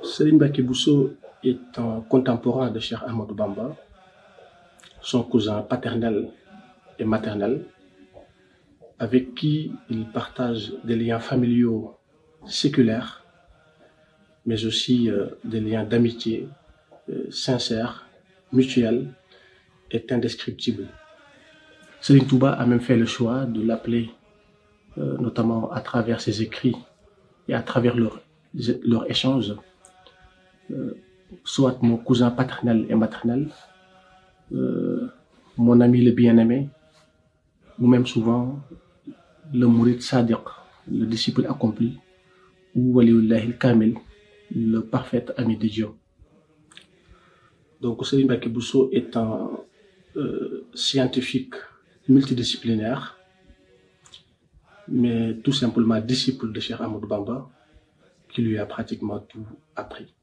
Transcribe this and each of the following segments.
Serigne Mbacké Bousso est un contemporain de Cheikh Ahmadou Bamba, son cousin paternel et maternel, avec qui il partage des liens familiaux séculaires, mais aussi des liens d'amitié sincères, mutuels et indescriptibles. Serigne Touba a même fait le choix de l'appeler, notamment à travers ses écrits et à travers leurs échanges, soit mon cousin paternel et maternel, mon ami le bien-aimé, ou même souvent le Mourid Sadiq, le disciple accompli, ou Waliullahi Kamil, le parfait ami de Dieu. Donc Serigne Mbacké Bousso est un scientifique multidisciplinaire, mais tout simplement disciple de Cheikh Ahmadou Bamba, qui lui a pratiquement tout appris.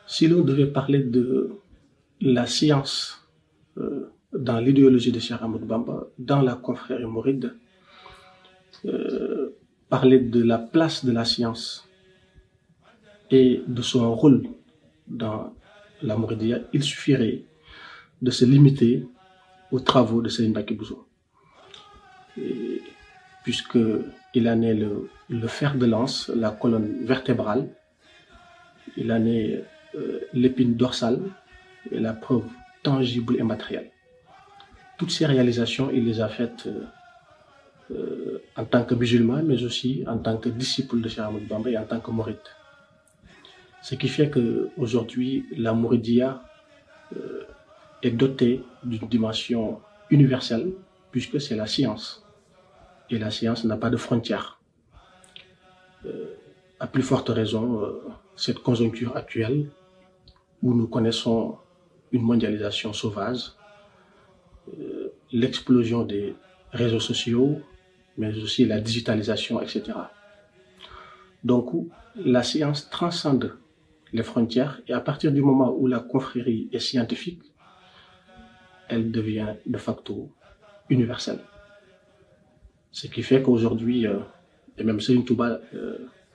Si l'on devait parler de la science dans l'idéologie de Cheikh Ahmadou Bamba, dans la confrérie mouride, parler de la place de la science et de son rôle dans la Mouridia, il suffirait de se limiter aux travaux de Serigne Mbacké Bousso, puisqu'il en est le fer de lance, la colonne vertébrale, il en est l'épine dorsale et la preuve tangible et matérielle. Toutes ces réalisations, il les a faites en tant que musulman, mais aussi en tant que disciple de Cheikh Ahmadou Bamba et en tant que mouride. Ce qui fait qu'aujourd'hui, la Mouridia est dotée d'une dimension universelle, puisque c'est la science. Et la science n'a pas de frontières. À plus forte raison, cette conjoncture actuelle, où nous connaissons une mondialisation sauvage, l'explosion des réseaux sociaux, mais aussi la digitalisation, etc. Donc, la science transcende les frontières et à partir du moment où la confrérie est scientifique, elle devient de facto universelle. Ce qui fait qu'aujourd'hui, et même Serigne Touba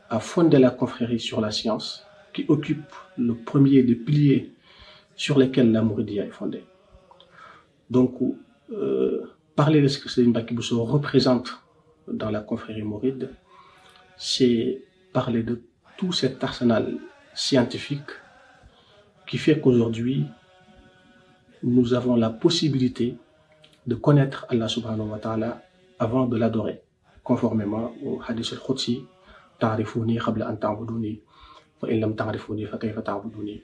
a fondé la confrérie sur la science, qui occupe le premier des piliers sur lesquels la Mouridia est fondée. Donc, parler de ce que Serigne Mbacké Bousso représente dans la confrérie mouride, c'est parler de tout cet arsenal scientifique qui fait qu'aujourd'hui, nous avons la possibilité de connaître Allah subhanahu wa ta'ala avant de l'adorer, conformément au hadith al-Qudsi, ta'rifuni qabla an ta'buduni, wa in lam ta'rifuni fa kayfa ta'buduni.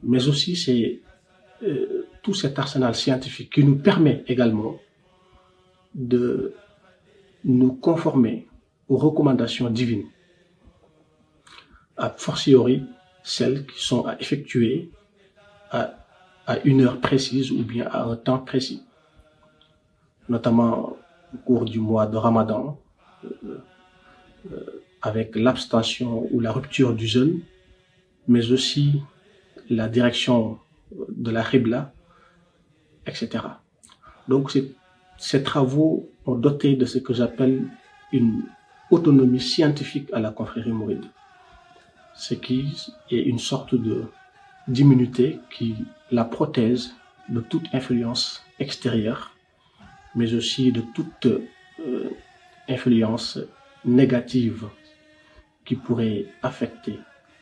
Mais aussi, c'est tout cet arsenal scientifique qui nous permet également de nous conformer aux recommandations divines, a fortiori celles qui sont à effectuer à une heure précise ou bien à un temps précis, notamment au cours du mois de Ramadan, avec l'abstention ou la rupture du jeûne, mais aussi la direction de la Qibla, etc. Donc ces travaux ont doté de ce que j'appelle une autonomie scientifique à la confrérie mouride, ce qui est une sorte d'immunité qui la protège de toute influence extérieure, mais aussi de toute influence négative qui pourrait affecter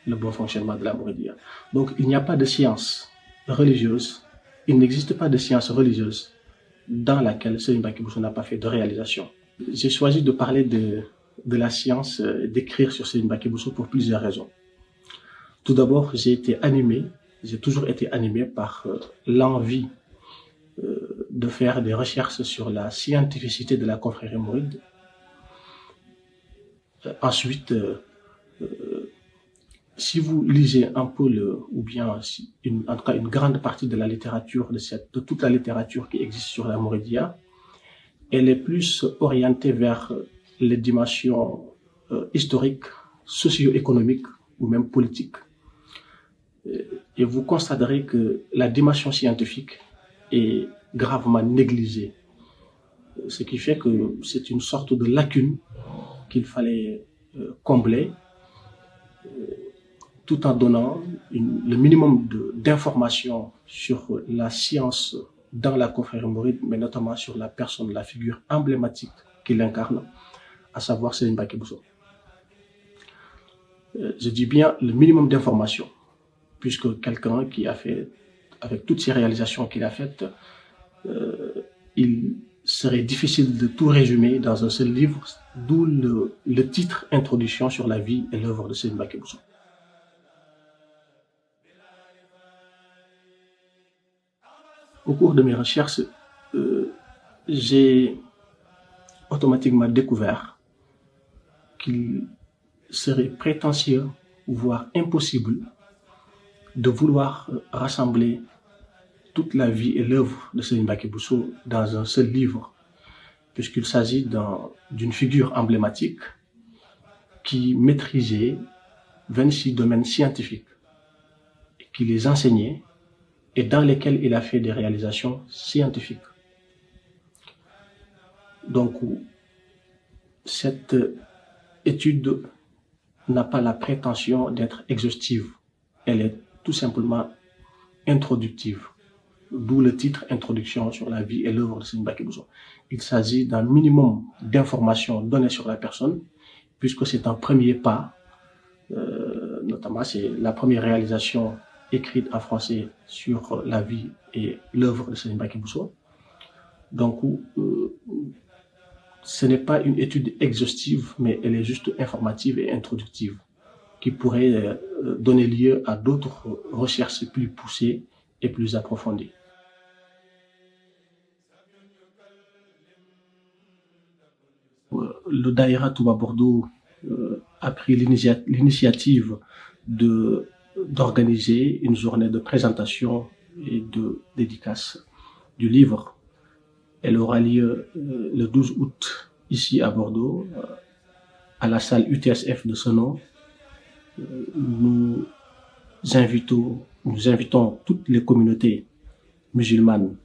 le bon fonctionnement de la Mouridia. Donc il n'y a pas de science religieuse, il n'existe pas de science religieuse dans laquelle Serigne Mbacké Bousso n'a pas fait de réalisation. J'ai choisi de parler de la science, d'écrire sur Serigne Mbacké Bousso pour plusieurs raisons. Tout d'abord, j'ai toujours été animé par l'envie de faire des recherches sur la scientificité de la confrérie mouride. Ensuite, si vous lisez un peu ou bien en tout cas une grande partie de la littérature, de toute la littérature qui existe sur la Mouridia, elle est plus orientée vers les dimensions historiques, socio-économiques ou même politiques. Et vous constaterez que la dimension scientifique est gravement négligée Ce qui fait que c'est une sorte de lacune qu'il fallait combler, tout en donnant le minimum d'informations sur la science dans la confrérie mouride, mais notamment sur la personne, la figure emblématique qu'il incarne, à savoir Serigne Mbacké Bousso. Je dis bien le minimum d'informations, puisque quelqu'un qui a fait, avec toutes ces réalisations qu'il a faites, il serait difficile de tout résumer dans un seul livre, d'où le titre Introduction sur la vie et l'œuvre de Serigne Mbacké Bousso. Au cours de mes recherches, j'ai automatiquement découvert qu'il serait prétentieux, voire impossible, de vouloir rassembler toute la vie et l'œuvre de Serigne Mbacké Bousso dans un seul livre, puisqu'il s'agit d'une figure emblématique qui maîtrisait 26 domaines scientifiques, qui les enseignait et dans lesquels il a fait des réalisations scientifiques. Donc, cette étude n'a pas la prétention d'être exhaustive. Elle est tout simplement introductive. D'où le titre Introduction sur la vie et l'œuvre de Serigne Mbacké Bousso. Il s'agit d'un minimum d'informations données sur la personne, puisque c'est un premier pas, notamment c'est la première réalisation écrite en français sur la vie et l'œuvre de Serigne Mbacké Bousso. Donc, ce n'est pas une étude exhaustive, mais elle est juste informative et introductive, qui pourrait donner lieu à d'autres recherches plus poussées et plus approfondies. Le Daïra Touba Bordeaux a pris l'initiative d'organiser une journée de présentation et de dédicace du livre. Elle aura lieu le 12 août ici à Bordeaux, à la salle UTSF de Senon. Nous invitons toutes les communautés musulmanes,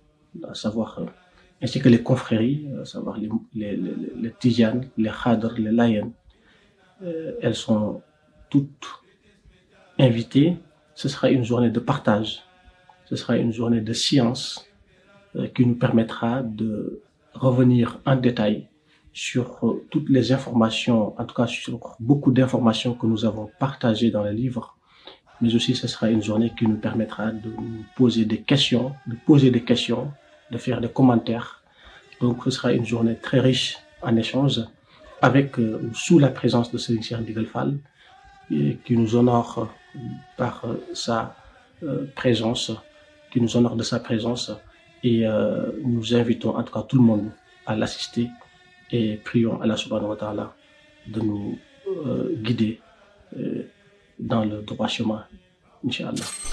à savoir ainsi que les confréries, à savoir les Tijanes, les Khadr, les Layènes. Elles sont toutes invitées. Ce sera une journée de partage, ce sera une journée de science qui nous permettra de revenir en détail sur toutes les informations, en tout cas sur beaucoup d'informations que nous avons partagées dans le livre, mais aussi ce sera une journée qui nous permettra de nous poser des questions, de faire des commentaires. Donc ce sera une journée très riche en échanges, avec sous la présence de Serigne Cheikh Ndigal Fall, qui nous honore par sa présence, qui nous honore de sa présence, et nous invitons en tout cas tout le monde à l'assister et prions Allah subhanahu wa ta'ala de nous guider dans le droit chemin, Inch'Allah.